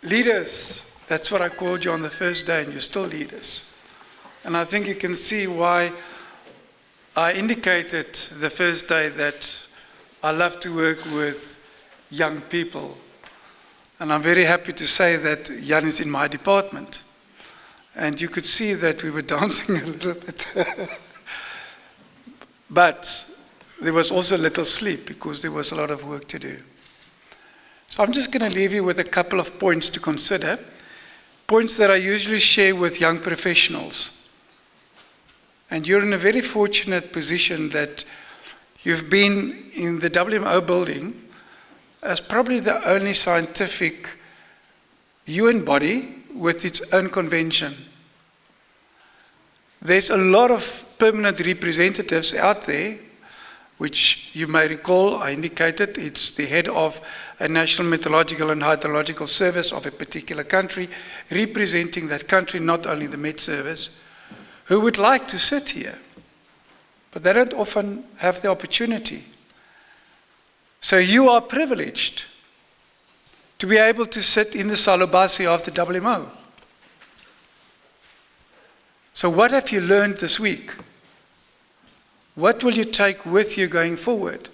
Leaders, that's what I called you on the first day, and you're still leaders. And I think you can see why I indicated the first day that I love to work with young people. And I'm very happy to say that Jan is in my department. And you could see that we were dancing a little bit. But there was also little sleep because there was a lot of work to do. So I'm just going to leave you with a couple of points to consider. Points that I usually share with young professionals. And you're in a very fortunate position that you've been in the WMO building as probably the only scientific UN body with its own convention. There's a lot of permanent representatives out there, which you may recall, I indicated, it's the head of a National Meteorological and Hydrological Service of a particular country, representing that country, not only the Met Service, who would like to sit here, but they don't often have the opportunity. So you are privileged to be able to sit in the Salubasi of the WMO. So what have you learned this week? What will you take with you going forward?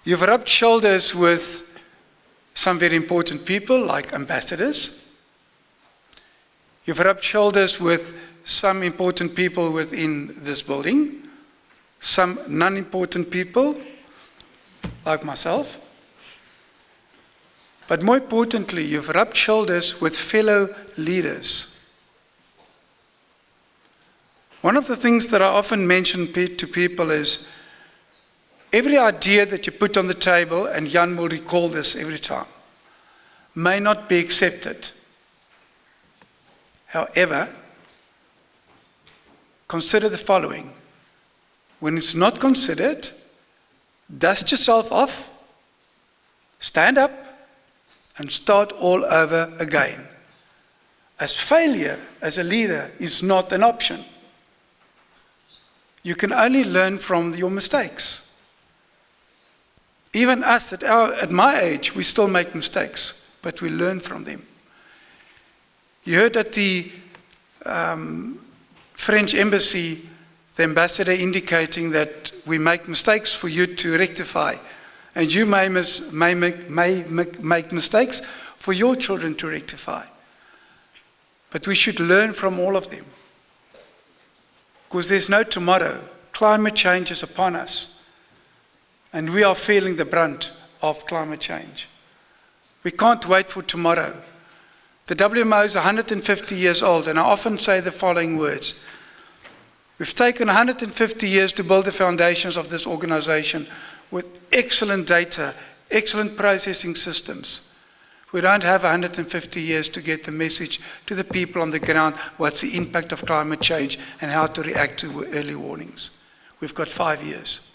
You've rubbed shoulders with some very important people like ambassadors. You've rubbed shoulders with some important people within this building, some non-important people like myself. But more importantly, you've rubbed shoulders with fellow leaders. One of the things that I often mention to people is every idea that you put on the table, and Jan will recall this every time, may not be accepted. However, consider the following. When it's not considered, dust yourself off, stand up, and start all over again. As failure as a leader is not an option. You can only learn from your mistakes. Even us at my age, we still make mistakes, but we learn from them. You heard at the French embassy, the ambassador indicating that we make mistakes for you to rectify. And you may make mistakes for your children to rectify. But we should learn from all of them. Because there's no tomorrow. Climate change is upon us. And we are feeling the brunt of climate change. We can't wait for tomorrow. The WMO is 150 years old, and I often say the following words. We've taken 150 years to build the foundations of this organization with excellent data, excellent processing systems. We don't have 150 years to get the message to the people on the ground, what's the impact of climate change and how to react to early warnings. We've got 5 years.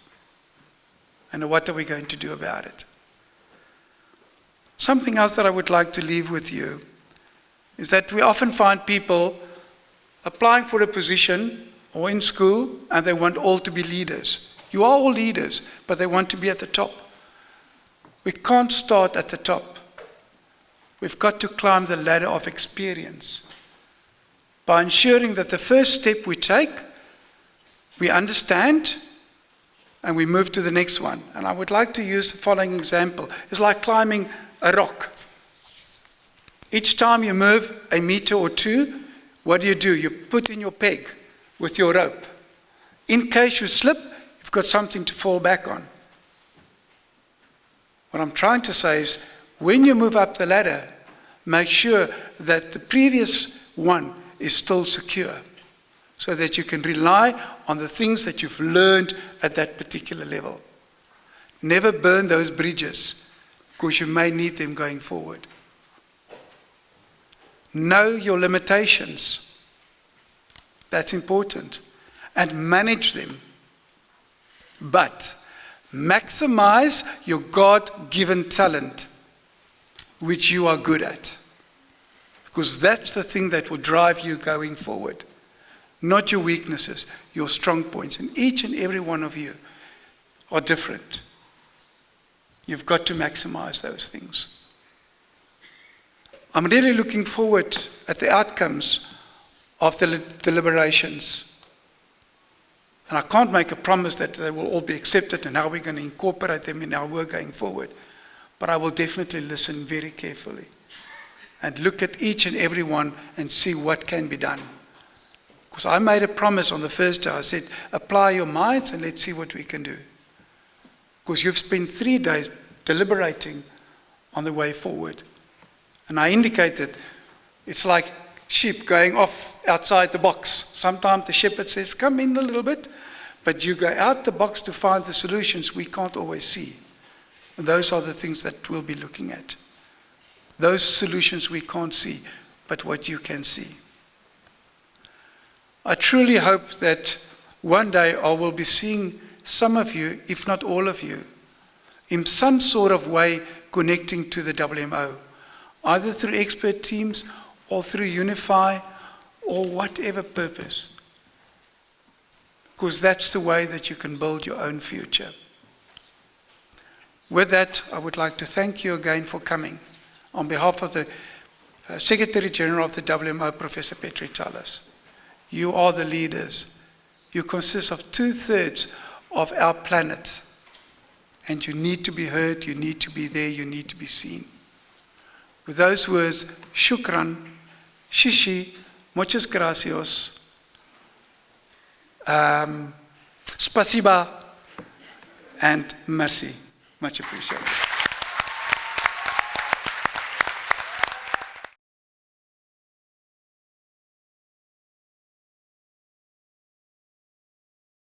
And what are we going to do about it? Something else that I would like to leave with you is that we often find people applying for a position or in school and they want all to be leaders. You are all leaders, but they want to be at the top. We can't start at the top. We've got to climb the ladder of experience by ensuring that the first step we take, we understand, and we move to the next one. And I would like to use the following example. It's like climbing a rock. Each time you move a meter or two, what do? You put in your peg with your rope. In case you slip, you've got something to fall back on. What I'm trying to say is, when you move up the ladder, make sure that the previous one is still secure so that you can rely on the things that you've learned at that particular level. Never burn those bridges because you may need them going forward. Know your limitations. That's important. And manage them. But maximize your God-given talent, which you are good at. Because that's the thing that will drive you going forward. Not your weaknesses, your strong points. And each and every one of you are different. You've got to maximize those things. I'm really looking forward at the outcomes of the deliberations. And I can't make a promise that they will all be accepted and how we're going to incorporate them in our work going forward. But I will definitely listen very carefully and look at each and every one and see what can be done. Because I made a promise on the first day. I said, apply your minds and let's see what we can do. Because you've spent 3 days deliberating on the way forward. And I indicated, it's like sheep going off outside the box. Sometimes the shepherd says, come in a little bit, but you go out the box to find the solutions we can't always see. And those are the things that we'll be looking at. Those solutions we can't see, but what you can see. I truly hope that one day I will be seeing some of you, if not all of you, in some sort of way connecting to the WMO, either through expert teams or through Unify or whatever purpose. Because that's the way that you can build your own future. With that, I would like to thank you again for coming. On behalf of the Secretary General of the WMO, Professor Petri Talas. You are the leaders. You consist of 2/3 of our planet. And you need to be heard, you need to be there, you need to be seen. With those words, shukran, shishi, muchas gracias, spasiba, and merci. Much appreciated.